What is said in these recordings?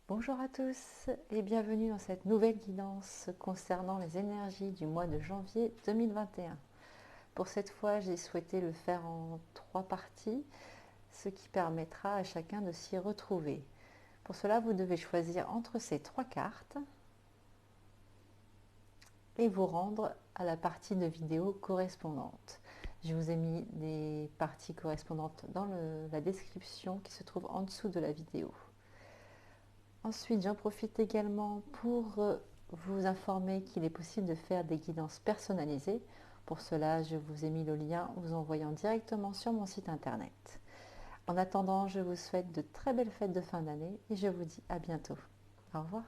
Bonjour à tous et bienvenue dans cette nouvelle guidance concernant les énergies du mois de janvier 2021. Pour cette fois, j'ai souhaité le faire en 3 parties, ce qui permettra à chacun de s'y retrouver. Pour cela, vous devez choisir entre ces 3 cartes et vous rendre à la partie de vidéo correspondante. Je vous ai mis des parties correspondantes dans la description qui se trouve en dessous de la vidéo. Ensuite, j'en profite également pour vous informer qu'il est possible de faire des guidances personnalisées. Pour cela, je vous ai mis le lien vous envoyant directement sur mon site internet. En attendant, je vous souhaite de très belles fêtes de fin d'année et je vous dis à bientôt. Au revoir.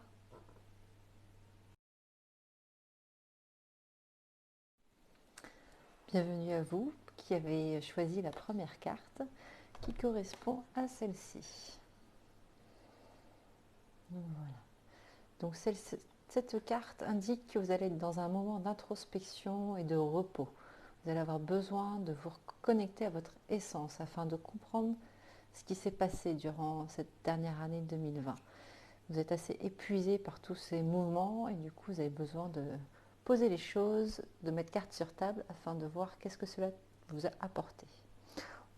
Bienvenue à vous qui avez choisi la première carte qui correspond à celle-ci. Voilà. Donc cette carte indique que vous allez être dans un moment d'introspection et de repos. Vous allez avoir besoin de vous connecter à votre essence afin de comprendre ce qui s'est passé durant cette dernière année 2020. Vous êtes assez épuisé par tous ces mouvements et du coup vous avez besoin de poser les choses, de mettre carte sur table afin de voir qu'est-ce que cela vous a apporté.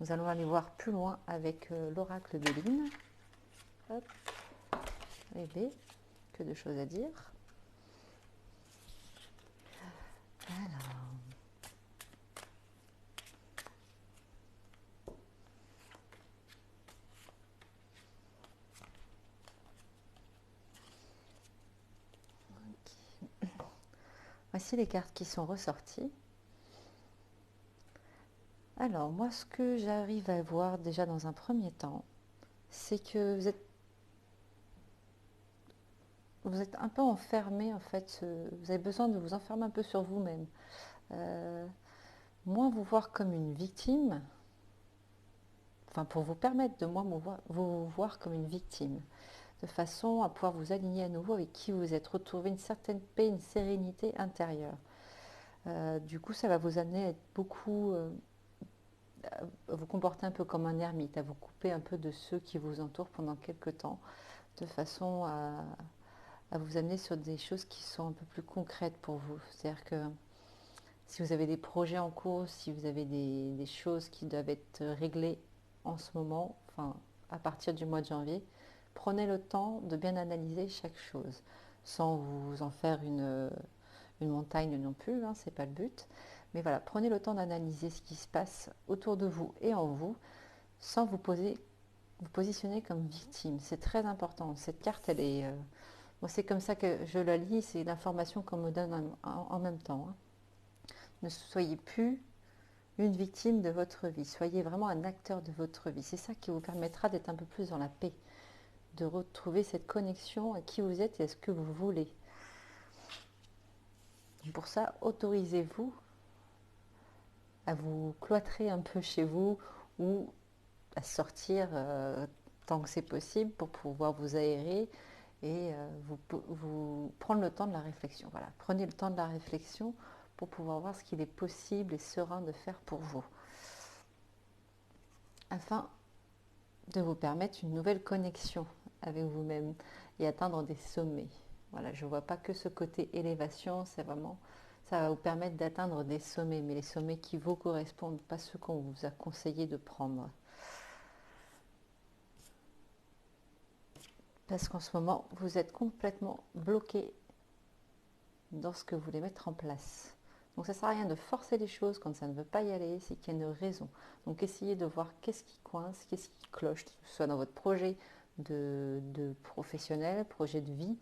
Nous allons aller voir plus loin avec l'oracle de Lynn. Hop, et que de choses à dire. Alors, voici les cartes qui sont ressorties. Alors, moi, ce que j'arrive à voir déjà dans un premier temps, c'est que vous êtes un peu enfermé, en fait. Vous avez besoin de vous enfermer un peu sur vous-même. Euh, Moins vous voir comme une victime, enfin, pour vous permettre de moins vous voir comme une victime, de façon à pouvoir vous aligner à nouveau avec qui vous êtes, retrouver une certaine paix, une sérénité intérieure. Du coup, ça va vous amener à être beaucoup à vous comporter un peu comme un ermite, à vous couper un peu de ceux qui vous entourent pendant quelques temps, de façon à vous amener sur des choses qui sont un peu plus concrètes pour vous. C'est-à-dire que si vous avez des projets en cours, si vous avez des choses qui doivent être réglées en ce moment, enfin à partir du mois de janvier, prenez le temps de bien analyser chaque chose, sans vous en faire une montagne non plus, hein, c'est pas le but. Mais voilà, prenez le temps d'analyser ce qui se passe autour de vous et en vous, sans vous positionner comme victime. C'est très important. Cette carte, elle est, moi, c'est comme ça que je la lis. C'est l'information qu'on me donne en même temps, hein. Ne soyez plus une victime de votre vie. Soyez vraiment un acteur de votre vie. C'est ça qui vous permettra d'être un peu plus dans la paix, de retrouver cette connexion à qui vous êtes et à ce que vous voulez. Pour ça, autorisez-vous à vous cloîtrer un peu chez vous ou à sortir tant que c'est possible pour pouvoir vous aérer et vous prendre le temps de la réflexion. Voilà, prenez le temps de la réflexion pour pouvoir voir ce qu'il est possible et serein de faire pour vous, afin de vous permettre une nouvelle connexion avec vous-même et atteindre des sommets. Voilà, je ne vois pas que ce côté élévation, c'est vraiment, ça va vous permettre d'atteindre des sommets, mais les sommets qui vous correspondent, pas ceux qu'on vous a conseillé de prendre. Parce qu'en ce moment, vous êtes complètement bloqué dans ce que vous voulez mettre en place. Donc ça ne sert à rien de forcer les choses quand ça ne veut pas y aller, c'est qu'il y a une raison. Donc essayez de voir qu'est-ce qui coince, qu'est-ce qui cloche, que ce soit dans votre projet de professionnel, projet de vie,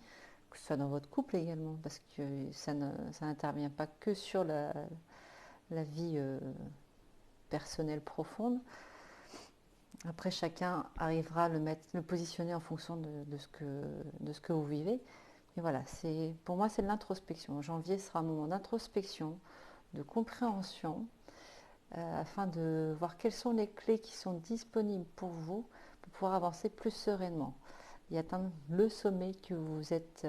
que ce soit dans votre couple également, parce que ça n'intervient pas que sur la vie personnelle profonde. Après, chacun arrivera à le positionner en fonction de ce que vous vivez. Et voilà, pour moi, c'est de l'introspection. Janvier sera un moment d'introspection, de compréhension, afin de voir quelles sont les clés qui sont disponibles pour vous pour pouvoir avancer plus sereinement et atteindre le sommet que vous vous êtes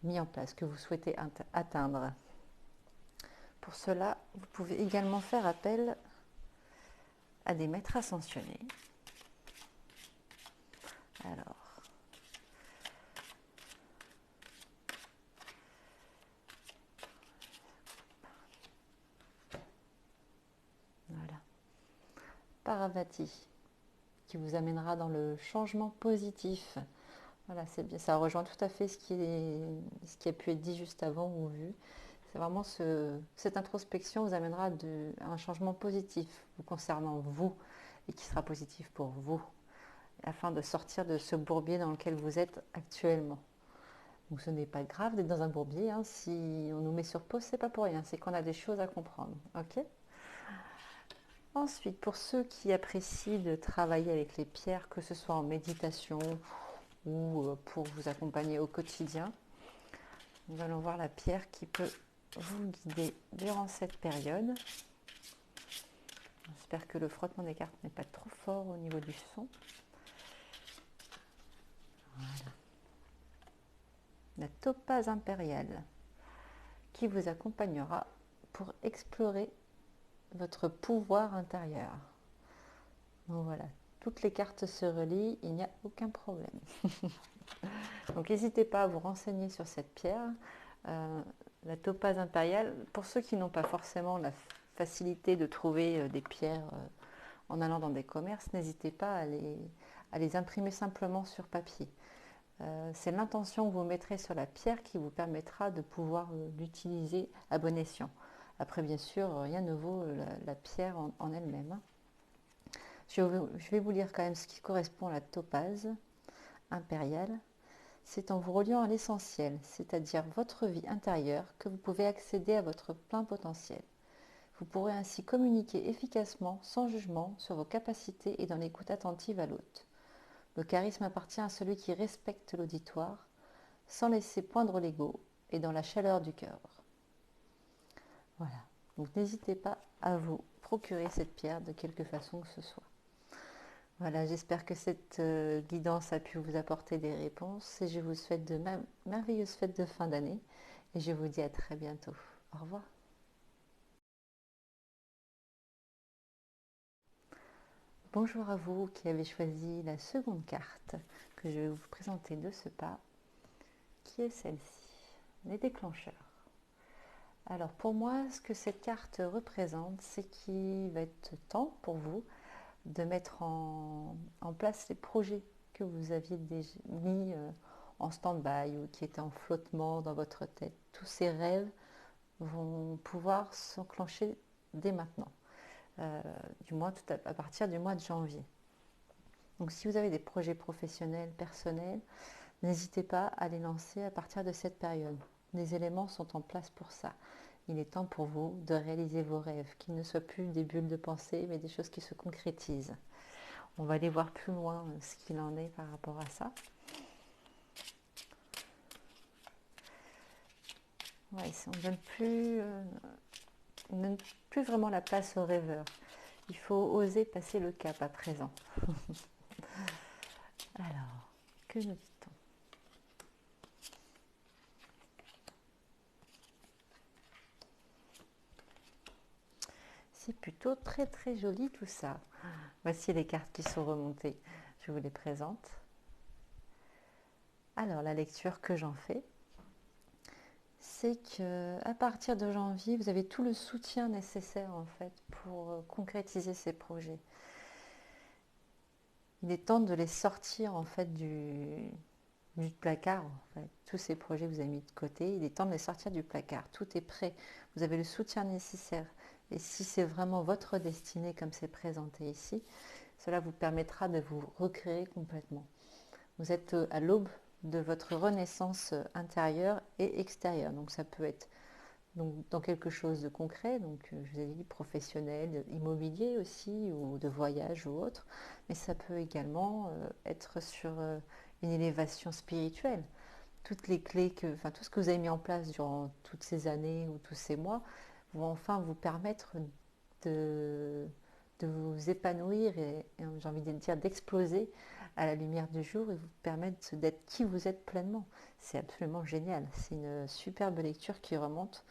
mis en place, que vous souhaitez atteindre. Pour cela, vous pouvez également faire appel à des maîtres ascensionnés. Alors, Parvati, qui vous amènera dans le changement positif. Voilà, c'est bien, ça rejoint tout à fait ce qui a pu être dit juste avant ou vu. C'est vraiment cette introspection vous amènera à un changement positif vous concernant vous et qui sera positif pour vous, afin de sortir de ce bourbier dans lequel vous êtes actuellement. Donc ce n'est pas grave d'être dans un bourbier, hein. Si on nous met sur pause, c'est pas pour rien, c'est qu'on a des choses à comprendre. Ok. Ensuite, pour ceux qui apprécient de travailler avec les pierres, que ce soit en méditation ou pour vous accompagner au quotidien, nous allons voir la pierre qui peut vous guider durant cette période. J'espère que le frottement des cartes n'est pas trop fort au niveau du son. Voilà. La topaze impériale qui vous accompagnera pour explorer votre pouvoir intérieur. Donc voilà, toutes les cartes se relient, il n'y a aucun problème. Donc n'hésitez pas à vous renseigner sur cette pierre. La topaze impériale, pour ceux qui n'ont pas forcément la facilité de trouver des pierres en allant dans des commerces, n'hésitez pas à les imprimer simplement sur papier. C'est l'intention que vous mettrez sur la pierre qui vous permettra de pouvoir l'utiliser à bon escient. Après, bien sûr, rien ne vaut la pierre en elle-même. Je vais vous lire quand même ce qui correspond à la topaze impériale. C'est en vous reliant à l'essentiel, c'est-à-dire votre vie intérieure, que vous pouvez accéder à votre plein potentiel. Vous pourrez ainsi communiquer efficacement, sans jugement, sur vos capacités et dans l'écoute attentive à l'autre. Le charisme appartient à celui qui respecte l'auditoire, sans laisser poindre l'ego et dans la chaleur du cœur. Voilà. Donc n'hésitez pas à vous procurer cette pierre de quelque façon que ce soit. Voilà, j'espère que cette guidance a pu vous apporter des réponses et je vous souhaite de merveilleuses fêtes de fin d'année et je vous dis à très bientôt. Au revoir. Bonjour à vous qui avez choisi la seconde carte que je vais vous présenter de ce pas, qui est celle-ci, les déclencheurs. Alors pour moi, ce que cette carte représente, c'est qu'il va être temps pour vous de mettre en place les projets que vous aviez déjà mis en stand-by ou qui étaient en flottement dans votre tête. Tous ces rêves vont pouvoir s'enclencher dès maintenant, du moins à partir du mois de janvier. Donc si vous avez des projets professionnels, personnels, n'hésitez pas à les lancer à partir de cette période. Les éléments sont en place pour ça. Il est temps pour vous de réaliser vos rêves, qu'ils ne soient plus des bulles de pensée, mais des choses qui se concrétisent. On va aller voir plus loin ce qu'il en est par rapport à ça. Ouais, on ne donne plus vraiment la place aux rêveurs. Il faut oser passer le cap à présent. Alors, que nous dit-on? C'est plutôt très très joli tout ça. Voici les cartes qui sont remontées. Je vous les présente. Alors, la lecture que j'en fais, c'est qu'à partir de janvier, vous avez tout le soutien nécessaire en fait pour concrétiser ces projets. Il est temps de les sortir en fait du placard. En fait. Tous ces projets que vous avez mis de côté, il est temps de les sortir du placard. Tout est prêt. Vous avez le soutien nécessaire. Et si c'est vraiment votre destinée comme c'est présenté ici, cela vous permettra de vous recréer complètement. Vous êtes à l'aube de votre renaissance intérieure et extérieure. Donc ça peut être dans quelque chose de concret, donc je vous ai dit professionnel, immobilier aussi, ou de voyage ou autre, mais ça peut également être sur une élévation spirituelle. Toutes les clés tout ce que vous avez mis en place durant toutes ces années ou tous ces mois vont enfin vous permettre de, de vous épanouir et j'ai envie de dire d'exploser à la lumière du jour et vous permettre d'être qui vous êtes pleinement. C'est absolument génial. C'est une superbe lecture qui remonte.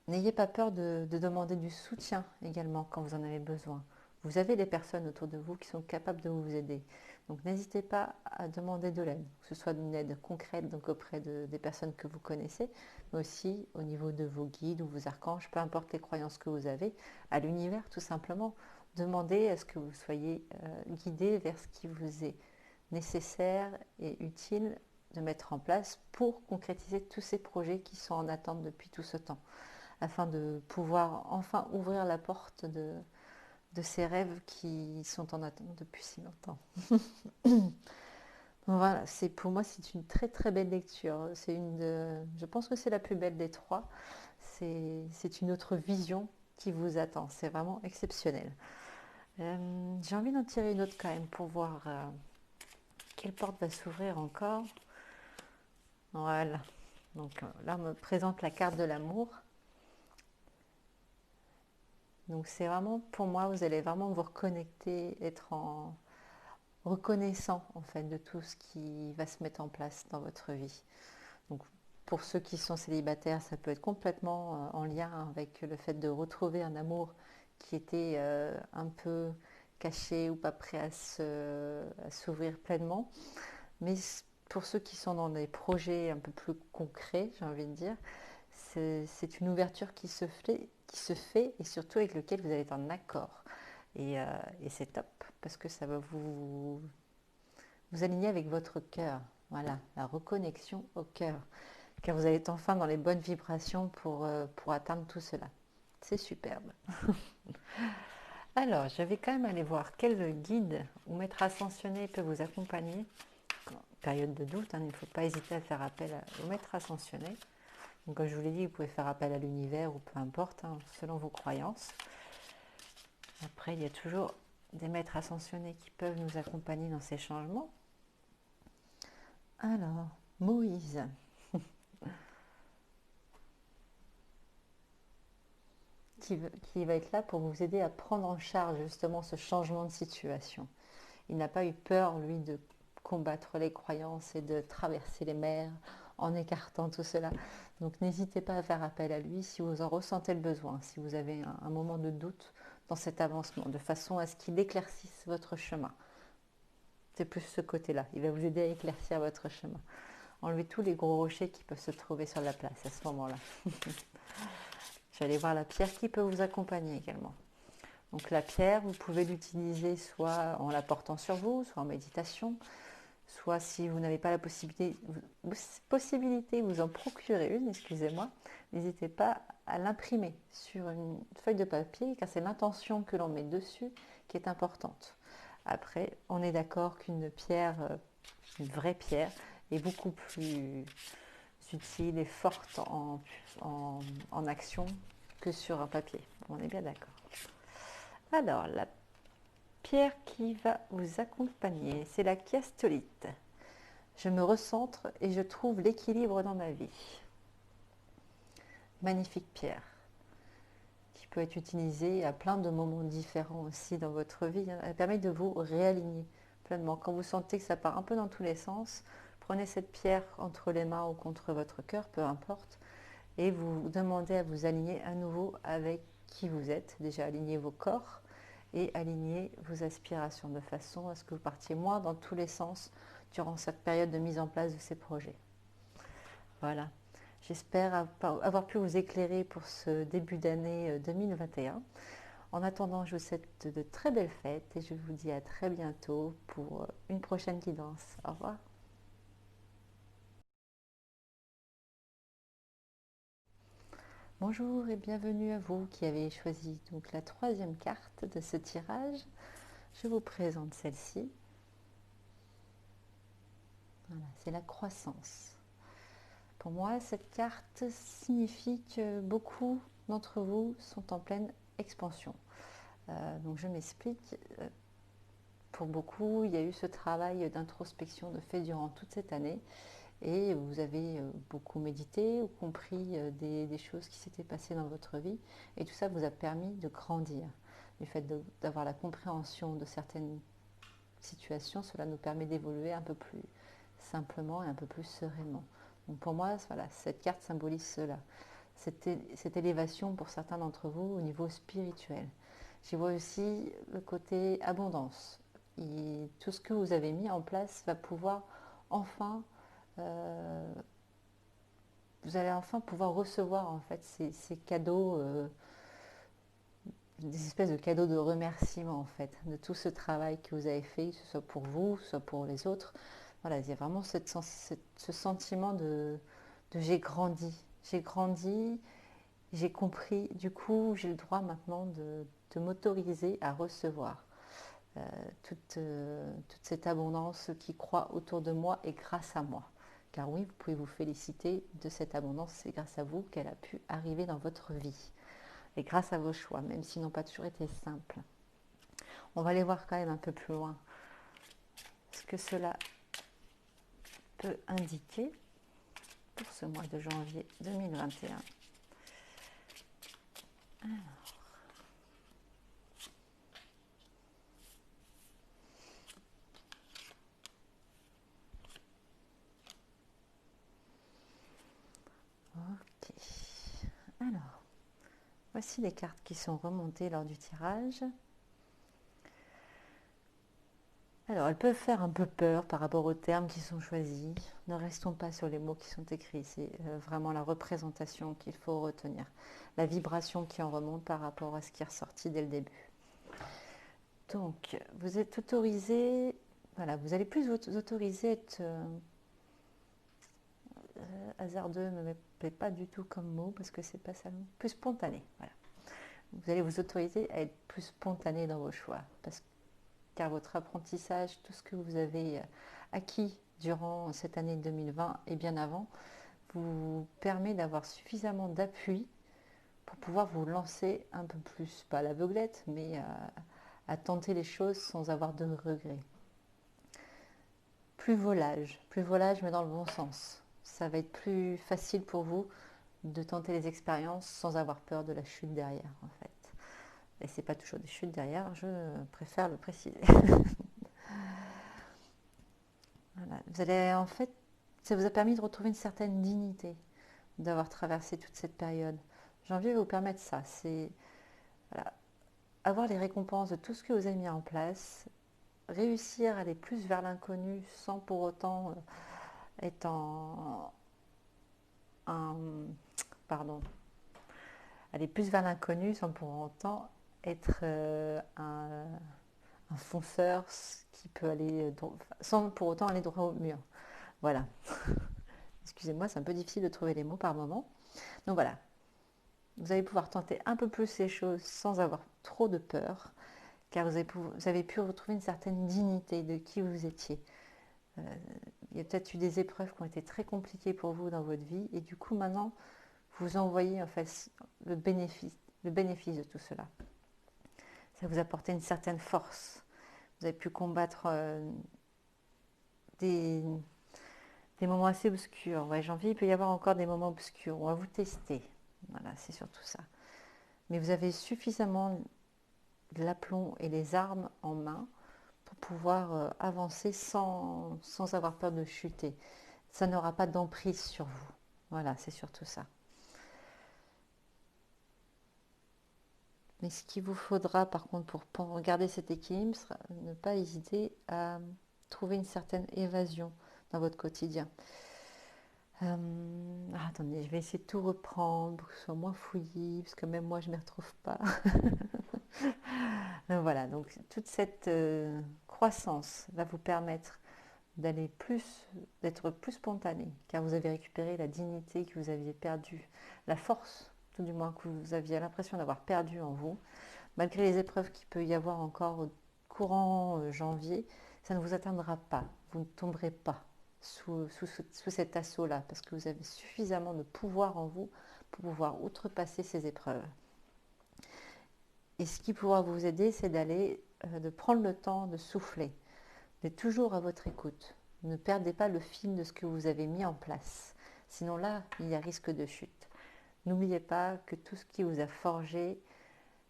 N'ayez pas peur de demander du soutien également quand vous en avez besoin. Vous avez des personnes autour de vous qui sont capables de vous aider. Donc n'hésitez pas à demander de l'aide, que ce soit une aide concrète donc auprès des personnes que vous connaissez, mais aussi au niveau de vos guides ou vos archanges, peu importe les croyances que vous avez, à l'univers tout simplement. demandez à ce que vous soyez guidé vers ce qui vous est nécessaire et utile de mettre en place pour concrétiser tous ces projets qui sont en attente depuis tout ce temps, afin de pouvoir enfin ouvrir la porte de ces rêves qui sont en attente depuis si longtemps. Voilà, c'est pour moi c'est une très très belle lecture. Je pense que c'est la plus belle des trois. C'est une autre vision qui vous attend. C'est vraiment exceptionnel. J'ai envie d'en tirer une autre quand même pour voir quelle porte va s'ouvrir encore. Voilà. Donc là, on me présente la carte de l'amour. Donc c'est vraiment, pour moi, vous allez vraiment vous reconnecter, être en reconnaissant en fait de tout ce qui va se mettre en place dans votre vie. Donc pour ceux qui sont célibataires, ça peut être complètement en lien avec le fait de retrouver un amour qui était un peu caché ou pas prêt à s'ouvrir pleinement. Mais pour ceux qui sont dans des projets un peu plus concrets, j'ai envie de dire, c'est une ouverture qui se fait et surtout avec lequel vous allez être en accord. Et c'est top parce que ça va vous aligner avec votre cœur. Voilà, la reconnexion au cœur. Car vous allez être enfin dans les bonnes vibrations pour atteindre tout cela. C'est superbe. Alors, je vais quand même aller voir quel guide ou maître ascensionné peut vous accompagner. En période de doute, il ne faut pas hésiter à faire appel au maître ascensionné. Donc, comme je vous l'ai dit, vous pouvez faire appel à l'univers ou peu importe, selon vos croyances. Après, il y a toujours des maîtres ascensionnés qui peuvent nous accompagner dans ces changements. Alors, Moïse, qui va être là pour vous aider à prendre en charge justement ce changement de situation. Il n'a pas eu peur, lui, de combattre les croyances et de traverser les mers en écartant tout cela. Donc n'hésitez pas à faire appel à lui si vous en ressentez le besoin, si vous avez un moment de doute dans cet avancement, de façon à ce qu'il éclaircisse votre chemin. C'est plus ce côté-là. Il va vous aider à éclaircir votre chemin. Enlevez tous les gros rochers qui peuvent se trouver sur la place à ce moment-là. Je vais aller voir la pierre qui peut vous accompagner également. Donc la pierre, vous pouvez l'utiliser soit en la portant sur vous, soit en méditation, soit si vous n'avez pas la possibilité, vous en procurer une, excusez-moi, n'hésitez pas à l'imprimer sur une feuille de papier, car c'est l'intention que l'on met dessus qui est importante. Après, on est d'accord qu'une pierre, une vraie pierre, est beaucoup plus utile et forte en action que sur un papier. On est bien d'accord. Alors, la pierre qui va vous accompagner, c'est la chiastolite. Je me recentre et je trouve l'équilibre dans ma vie. Magnifique pierre qui peut être utilisée à plein de moments différents aussi dans votre vie. Elle permet de vous réaligner pleinement. Quand vous sentez que ça part un peu dans tous les sens, prenez cette pierre entre les mains ou contre votre cœur, peu importe, et vous demandez à vous aligner à nouveau avec qui vous êtes. Déjà, alignez vos corps et alignez vos aspirations de façon à ce que vous partiez moins dans tous les sens durant cette période de mise en place de ces projets. Voilà. J'espère avoir pu vous éclairer pour ce début d'année 2021. En attendant, je vous souhaite de très belles fêtes et je vous dis à très bientôt pour une prochaine guidance. Au revoir. Bonjour et bienvenue à vous qui avez choisi donc la troisième carte de ce tirage. Je vous présente celle-ci. Voilà, c'est la croissance. Pour moi, cette carte signifie que beaucoup d'entre vous sont en pleine expansion. Donc je m'explique. Pour beaucoup, il y a eu ce travail d'introspection de fait durant toute cette année et vous avez beaucoup médité ou compris des choses qui s'étaient passées dans votre vie et tout ça vous a permis de grandir. Du fait d'avoir la compréhension de certaines situations, cela nous permet d'évoluer un peu plus simplement et un peu plus sereinement. Donc pour moi, voilà, cette carte symbolise cela. Cette élévation pour certains d'entre vous au niveau spirituel. J'y vois aussi le côté abondance. Et tout ce que vous avez mis en place va pouvoir enfin, euh, vous allez enfin pouvoir recevoir en fait ces cadeaux des espèces de cadeaux de remerciement en fait, de tout ce travail que vous avez fait, que ce soit pour vous, soit pour les autres. Voilà, il y a vraiment ce sentiment de j'ai grandi, j'ai compris, du coup j'ai le droit maintenant de m'autoriser à recevoir toute cette abondance qui croît autour de moi et grâce à moi. Car oui, vous pouvez vous féliciter de cette abondance, c'est grâce à vous qu'elle a pu arriver dans votre vie. Et grâce à vos choix, même s'ils n'ont pas toujours été simples. On va aller voir quand même un peu plus loin ce que cela peut indiquer pour ce mois de janvier 2021. Alors, ok. Alors, voici les cartes qui sont remontées lors du tirage. Alors, elles peuvent faire un peu peur par rapport aux termes qui sont choisis. Ne restons pas sur les mots qui sont écrits. C'est vraiment la représentation qu'il faut retenir. La vibration qui en remonte par rapport à ce qui est ressorti dès le début. Donc, vous êtes autorisé, voilà, vous allez plus vous autoriser à être hasardeux, ne me plaît pas du tout comme mot parce que c'est pas ça, plus spontané. Voilà. Vous allez vous autoriser à être plus spontané dans vos choix car votre apprentissage, tout ce que vous avez acquis durant cette année 2020 et bien avant, vous permet d'avoir suffisamment d'appui pour pouvoir vous lancer un peu plus, pas à l'aveuglette, mais à tenter les choses sans avoir de regrets. Plus volage mais dans le bon sens. Ça va être plus facile pour vous de tenter les expériences sans avoir peur de la chute derrière en fait. Et c'est pas toujours des chutes derrière, je préfère le préciser. Voilà. Vous allez en fait, ça vous a permis de retrouver une certaine dignité d'avoir traversé toute cette période. Janvier va vous permettre ça, c'est voilà, avoir les récompenses de tout ce que vous avez mis en place, réussir à aller plus vers l'inconnu sans pour autant être pardon, aller plus vers l'inconnu sans pour autant être un fonceur qui peut aller sans pour autant aller droit au mur. Voilà. Excusez-moi, c'est un peu difficile de trouver les mots par moment. Donc voilà, vous allez pouvoir tenter un peu plus les choses sans avoir trop de peur, car vous avez pu retrouver une certaine dignité de qui vous étiez. Il y a peut-être eu des épreuves qui ont été très compliquées pour vous dans votre vie, et du coup maintenant, vous envoyez en fait le bénéfice de tout cela. Ça vous a apporté une certaine force. Vous avez pu combattre des moments assez obscurs. Ouais, janvier, il peut y avoir encore des moments obscurs. On va vous tester. Voilà, c'est surtout ça. Mais vous avez suffisamment de l'aplomb et les armes en main pour pouvoir avancer sans avoir peur de chuter. Ça n'aura pas d'emprise sur vous. Voilà, c'est surtout ça. Mais ce qu'il vous faudra par contre pour garder cet équilibre, sera ne pas hésiter à trouver une certaine évasion dans votre quotidien. Attendez, je vais essayer de tout reprendre pour que ce soit moins fouillis, parce que même moi je ne m'y retrouve pas. Donc voilà, donc toute cette croissance va vous permettre d'être plus spontané, car vous avez récupéré la dignité que vous aviez perdue, la force, tout du moins que vous aviez l'impression d'avoir perdu en vous, malgré les épreuves qu'il peut y avoir encore au courant janvier, ça ne vous atteindra pas, vous ne tomberez pas sous cet assaut-là, parce que vous avez suffisamment de pouvoir en vous pour pouvoir outrepasser ces épreuves. Et ce qui pourra vous aider, c'est de prendre le temps de souffler, d'être toujours à votre écoute. Ne perdez pas le fil de ce que vous avez mis en place. Sinon là, il y a risque de chute. N'oubliez pas que tout ce qui vous a forgé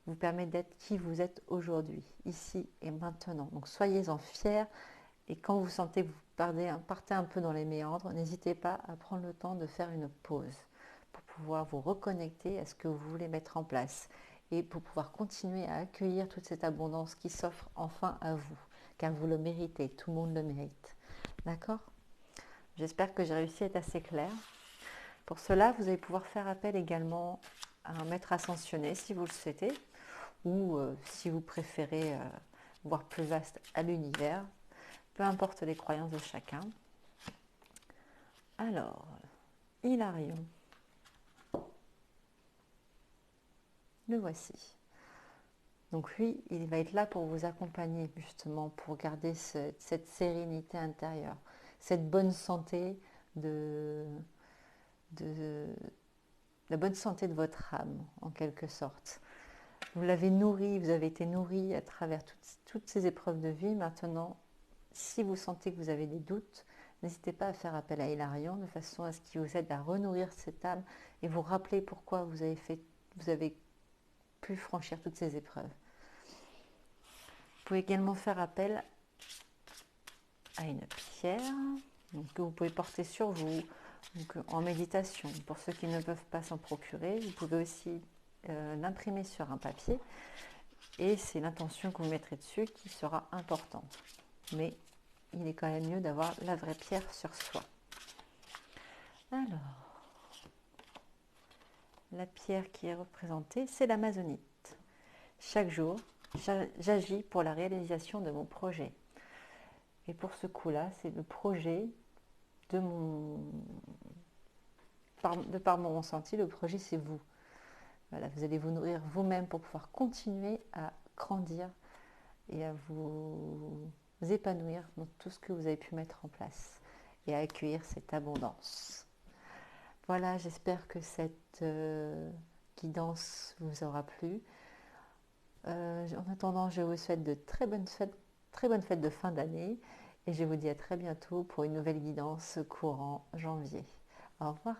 vous permet d'être qui vous êtes aujourd'hui, ici et maintenant. Donc soyez-en fiers et quand vous sentez que vous partez un peu dans les méandres, n'hésitez pas à prendre le temps de faire une pause pour pouvoir vous reconnecter à ce que vous voulez mettre en place et pour pouvoir continuer à accueillir toute cette abondance qui s'offre enfin à vous, car vous le méritez, tout le monde le mérite. D'accord ? J'espère que j'ai réussi à être assez claire. Pour cela, vous allez pouvoir faire appel également à un maître ascensionné si vous le souhaitez, ou si vous préférez voir plus vaste à l'univers, peu importe les croyances de chacun. Alors, Hilarion, le voici. Donc lui, il va être là pour vous accompagner justement, pour garder cette sérénité intérieure, cette bonne santé de la bonne santé de votre âme, en quelque sorte. Vous l'avez nourri, vous avez été nourri à travers toutes ces épreuves de vie. Maintenant, si vous sentez que vous avez des doutes, n'hésitez pas à faire appel à Hilarion de façon à ce qu'il vous aide à renourrir cette âme et vous rappeler pourquoi vous avez pu franchir toutes ces épreuves. Vous pouvez également faire appel à une pierre donc, que vous pouvez porter sur vous donc, en méditation. Pour ceux qui ne peuvent pas s'en procurer, vous pouvez aussi l'imprimer sur un papier et c'est l'intention que vous mettrez dessus qui sera importante. Mais il est quand même mieux d'avoir la vraie pierre sur soi. Alors, la pierre qui est représentée, c'est l'amazonite. Chaque jour, j'agis pour la réalisation de mon projet. Et pour ce coup-là, c'est le projet de par mon ressenti, le projet c'est vous. Voilà, vous allez vous nourrir vous-même pour pouvoir continuer à grandir et à vous épanouir dans tout ce que vous avez pu mettre en place et à accueillir cette abondance. Voilà, j'espère que cette guidance vous aura plu. En attendant, je vous souhaite de très bonnes fêtes de fin d'année et je vous dis à très bientôt pour une nouvelle guidance courant janvier. Au revoir.